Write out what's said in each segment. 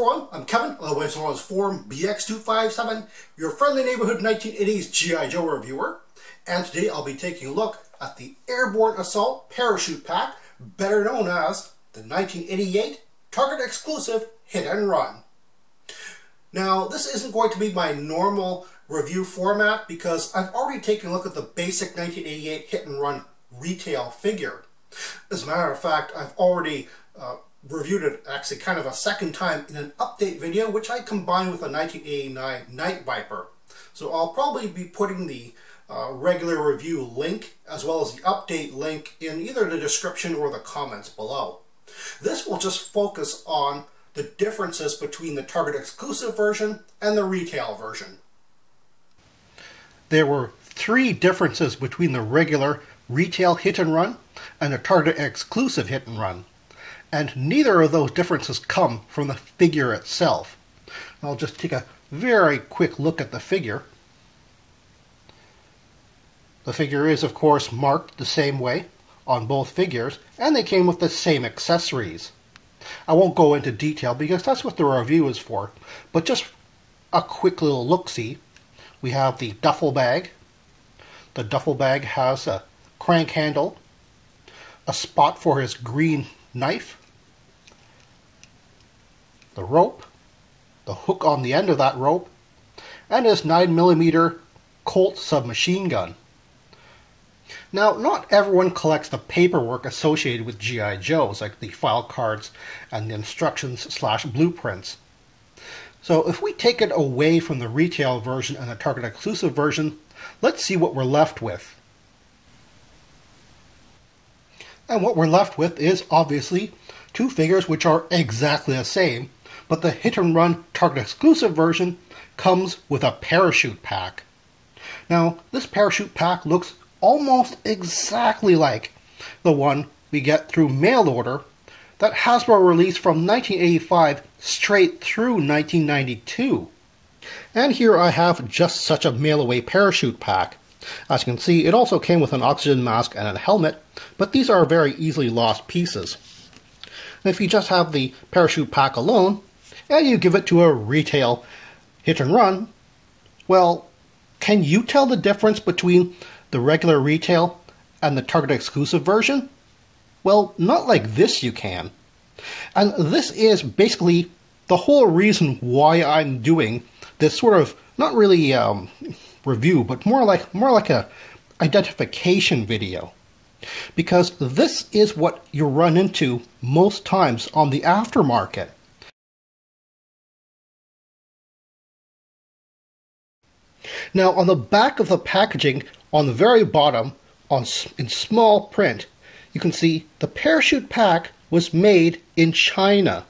everyone, I'm Kevin, otherwise known as Forum BX257, your friendly neighborhood 1980s G.I. Joe reviewer, and today I'll be taking a look at the Airborne Assault Parachute Pack, better known as the 1988 Target Exclusive Hit and Run. Now, this isn't going to be my normal review format because I've already taken a look at the basic 1988 Hit and Run retail figure. As a matter of fact, I've already reviewed it actually kind of a second time in an update video, which I combined with a 1989 Night Viper. So I'll probably be putting the regular review link as well as the update link in either the description or the comments below. This will just focus on the differences between the Target exclusive version and the retail version. There were three differences between the regular retail hit and run and the Target exclusive hit and run. And neither of those differences come from the figure itself. I'll just take a very quick look at the figure. The figure is, of course, marked the same way on both figures, and they came with the same accessories. I won't go into detail because that's what the review is for, but just a quick little look-see. We have the duffel bag. The duffel bag has a crank handle, a spot for his green knife, the rope, the hook on the end of that rope, and his 9mm Colt submachine gun. Now, not everyone collects the paperwork associated with G.I. Joes, like the file cards and the instructions/blueprints. So if we take it away from the retail version and the Target exclusive version, let's see what we're left with. And what we're left with is obviously two figures which are exactly the same, but the hit and run Target exclusive version comes with a parachute pack. Now, this parachute pack looks almost exactly like the one we get through mail order that Hasbro released from 1985 straight through 1992. And here I have just such a mail-away parachute pack. As you can see, it also came with an oxygen mask and a helmet, but these are very easily lost pieces. And if you just have the parachute pack alone, and you give it to a retail hit and run, well, can you tell the difference between the regular retail and the Target exclusive version? Well, not like this you can. And this is basically the whole reason why I'm doing this sort of, not really review, but more like a identification video. Because this is what you run into most times on the aftermarket. Now, on the back of the packaging, on the very bottom, in small print, you can see the parachute pack was made in China.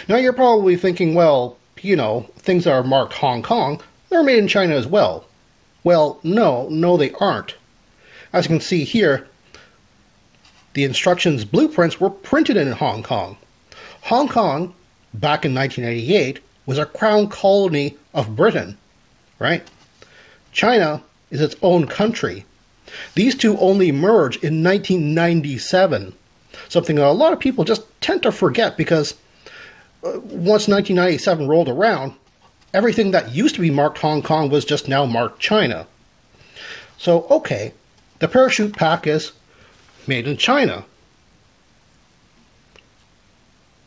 Now, you're probably thinking, well, you know, things that are marked Hong Kong, they're made in China as well. Well, no, they aren't. As you can see here, the instructions blueprints were printed in Hong Kong. Hong Kong, back in 1988, was a crown colony of Britain, right? China is its own country. These two only merged in 1997, something that a lot of people just tend to forget because once 1997 rolled around, everything that used to be marked Hong Kong was just now marked China. So, okay, the parachute pack is made in China.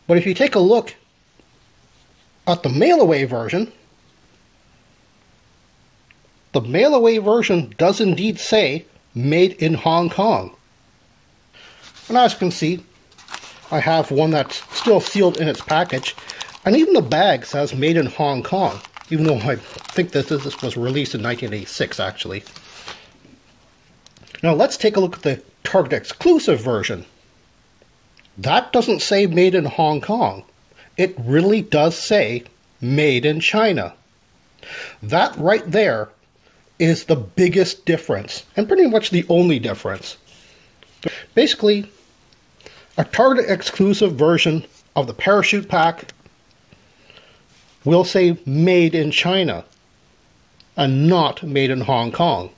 But if you take a look at the mail-away version, the mail-away version does indeed say made in Hong Kong. And as you can see, I have one that's still sealed in its package, and even the bag says made in Hong Kong, even though I think that this was released in 1986 actually. Now let's take a look at the Target exclusive version. That doesn't say made in Hong Kong. It really does say made in China. That right there is the biggest difference, and pretty much the only difference. Basically, a Target exclusive version of the parachute pack will say made in China and not made in Hong Kong.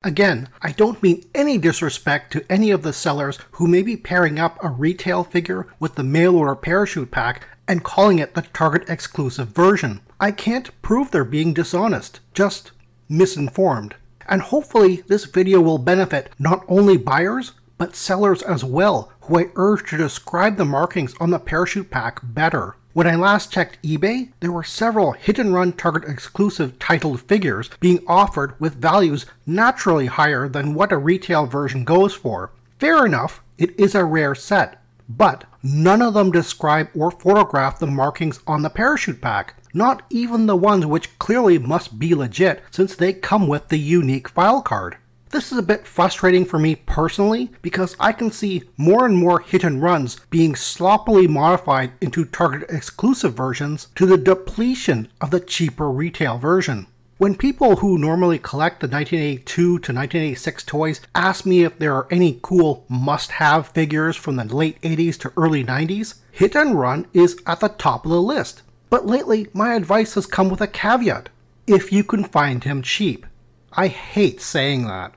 Again, I don't mean any disrespect to any of the sellers who may be pairing up a retail figure with the mail-order parachute pack and calling it the Target exclusive version. I can't prove they're being dishonest, just misinformed. And hopefully this video will benefit not only buyers, but sellers as well, who I urge to describe the markings on the parachute pack better. When I last checked eBay, there were several hit-and-run Target exclusive titled figures being offered with values naturally higher than what a retail version goes for. Fair enough, it is a rare set, but none of them describe or photograph the markings on the parachute pack, not even the ones which clearly must be legit since they come with the unique file card. This is a bit frustrating for me personally because I can see more and more hit and runs being sloppily modified into Target exclusive versions to the depletion of the cheaper retail version. When people who normally collect the 1982 to 1986 toys ask me if there are any cool must-have figures from the late 80s to early 90s, hit and run is at the top of the list. But lately my advice has come with a caveat: if you can find him cheap. I hate saying that.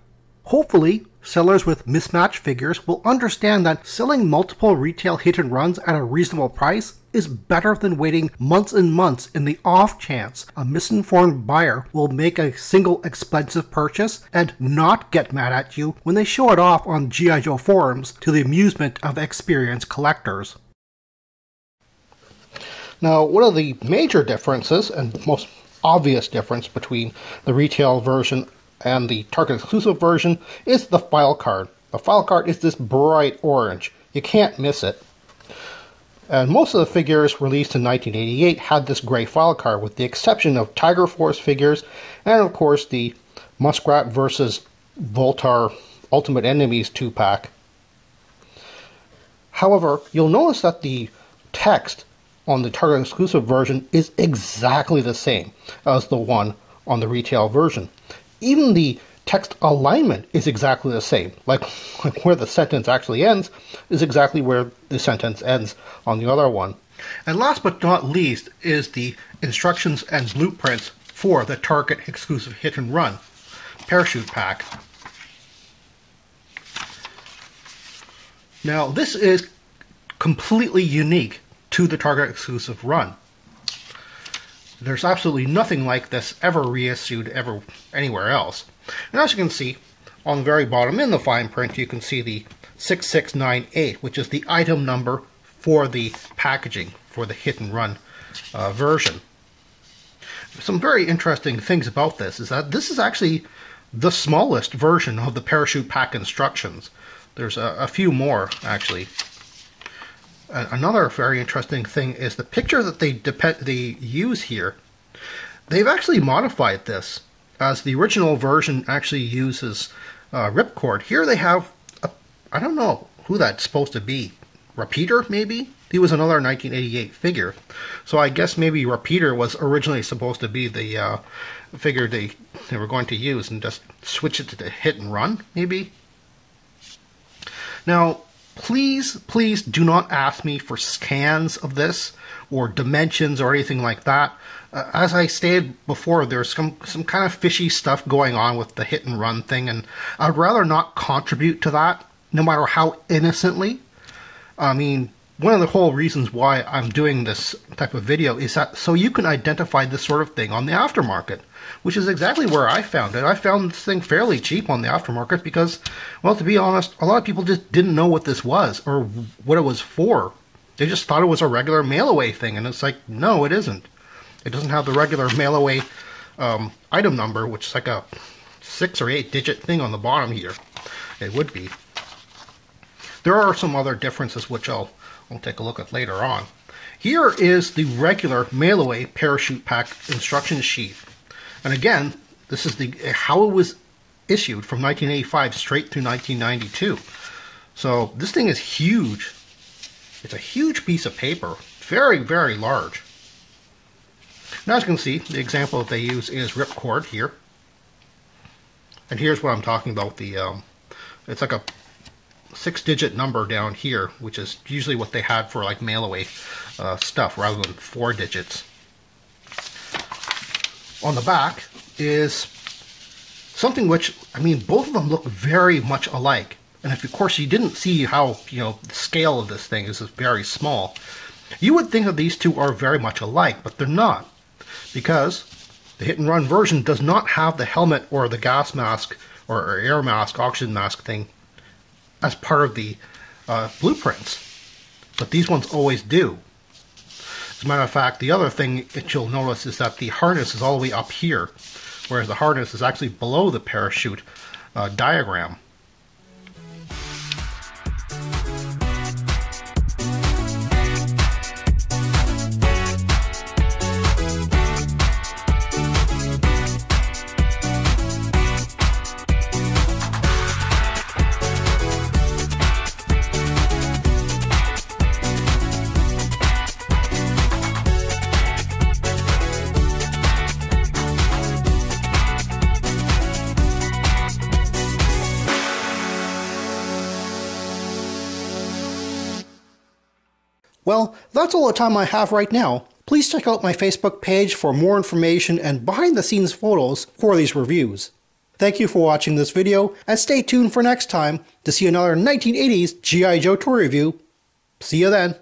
Hopefully, sellers with mismatched figures will understand that selling multiple retail hit and runs at a reasonable price is better than waiting months and months in the off chance a misinformed buyer will make a single expensive purchase and not get mad at you when they show it off on G.I. Joe forums to the amusement of experienced collectors. Now, one of the major differences and most obvious difference between the retail version and the Target exclusive version is the file card. The file card is this bright orange. You can't miss it. And most of the figures released in 1988 had this gray file card, with the exception of Tiger Force figures and of course the Muskrat vs. Voltar Ultimate Enemies 2-pack. However, you'll notice that the text on the Target exclusive version is exactly the same as the one on the retail version. Even the text alignment is exactly the same. Like where the sentence actually ends is exactly where the sentence ends on the other one. And last but not least is the instructions and blueprints for the Target exclusive hit and run parachute pack. Now this is completely unique to the Target exclusive run. There's absolutely nothing like this ever reissued anywhere else. And as you can see, on the very bottom in the fine print, you can see the 6698, which is the item number for the packaging for the hit and run version. Some very interesting things about this is that this is actually the smallest version of the parachute pack instructions. There's a few more, actually. Another very interesting thing is the picture that they use here. They've actually modified this, as the original version actually uses ripcord. Here they have, I don't know who that's supposed to be. Repeater, maybe? He was another 1988 figure. So I guess maybe Repeater was originally supposed to be the figure they were going to use and just switch it to the hit and run, maybe? Now, please do not ask me for scans of this or dimensions or anything like that. As I stated before, there's some kind of fishy stuff going on with the hit and run thing, and I'd rather not contribute to that, no matter how innocently. I mean, one of the whole reasons why I'm doing this type of video is that so you can identify this sort of thing on the aftermarket, which is exactly where I found it. I found this thing fairly cheap on the aftermarket because, well, to be honest, a lot of people just didn't know what this was or what it was for. They just thought it was a regular mail-away thing, and it's like, no, it isn't. It doesn't have the regular mail-away item number, which is like a 6 or 8 digit thing on the bottom here. It would be. There are some other differences which I'll take a look at later on. Here is the regular mail-away parachute pack instruction sheet. And again, this is how it was issued from 1985 straight through 1992. So this thing is huge. It's a huge piece of paper. Very, very large. Now as you can see, the example that they use is ripcord here. And here's what I'm talking about. It's like a 6-digit number down here, which is usually what they had for like mail-away stuff rather than 4 digits. On the back is something which, I mean, both of them look very much alike. And if, of course, you didn't see how, the scale of this thing is very small, you would think that these two are very much alike, but they're not. Because the hit and run version does not have the helmet or the gas mask or air mask, oxygen mask thing as part of the blueprints. But these ones always do. As a matter of fact, the other thing that you'll notice is that the harness is all the way up here, whereas the harness is actually below the parachute diagram. Well, that's all the time I have right now. Please check out my Facebook page for more information and behind-the-scenes photos for these reviews. Thank you for watching this video, and stay tuned for next time to see another 1980s G.I. Joe toy review. See you then!